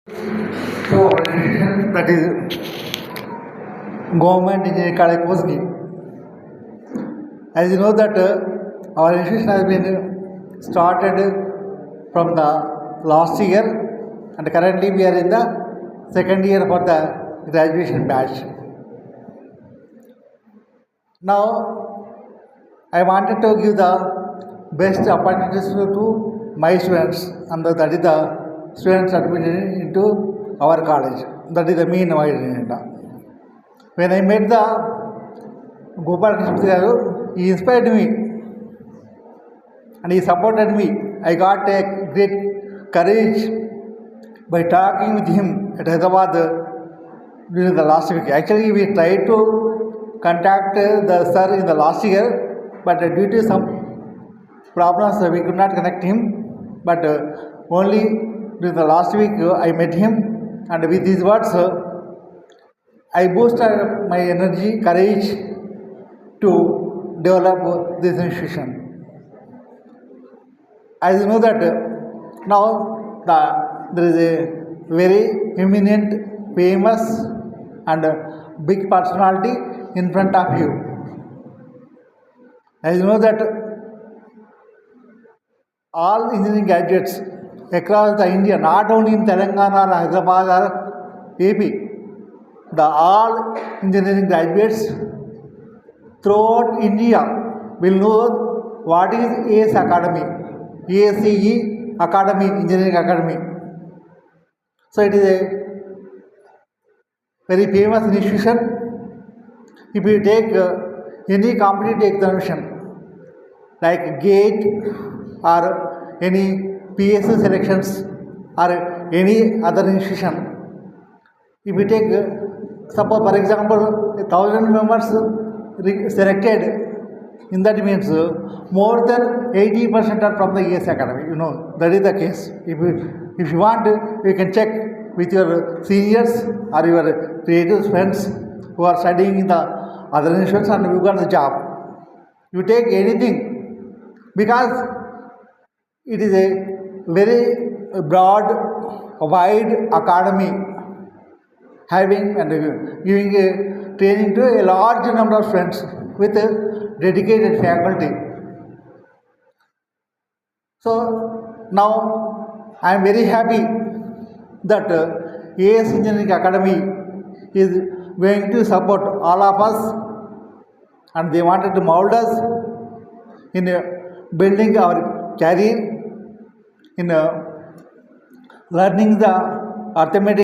So that is Government Engineering College Koski. As you know that our institution has been started from the last year, and currently we are in the second year for the graduation batch. Now I wanted to give the best opportunities to my students, and that is the students admitted into our college. That is the main agenda. When I met the Gopal Krishna Garu, he inspired me and he supported me. I got a great courage by talking with him at Hyderabad during the last week. Actually, we tried to contact the sir in the last year, but due to some problems, we could not connect him. But only during the last week, I met him, and with these words, I boosted my energy, courage to develop this institution. As you know that now there is a very eminent, famous and big personality in front of you. As you know that all engineering graduates across the India, not only in Telangana or Hyderabad or AP, the all engineering graduates throughout India will know what is ACE Academy, ACE Academy, Engineering Academy. So it is a very famous institution. If you take any competitive examination like GATE or any PSC selections or any other institution, if you take suppose for example 1,000 members selected, in that means more than 80% are from the ACE Academy. You know, that is the case. If you want, you can check with your seniors or your creative friends who are studying in the other institutions and you got the job. You take anything because it is a very broad, wide academy having and giving a training to a large number of friends with a dedicated faculty. So now I am very happy that AS Engineering Academy is going to support all of us, and they wanted to mold us in building our career, in learning the arithmetic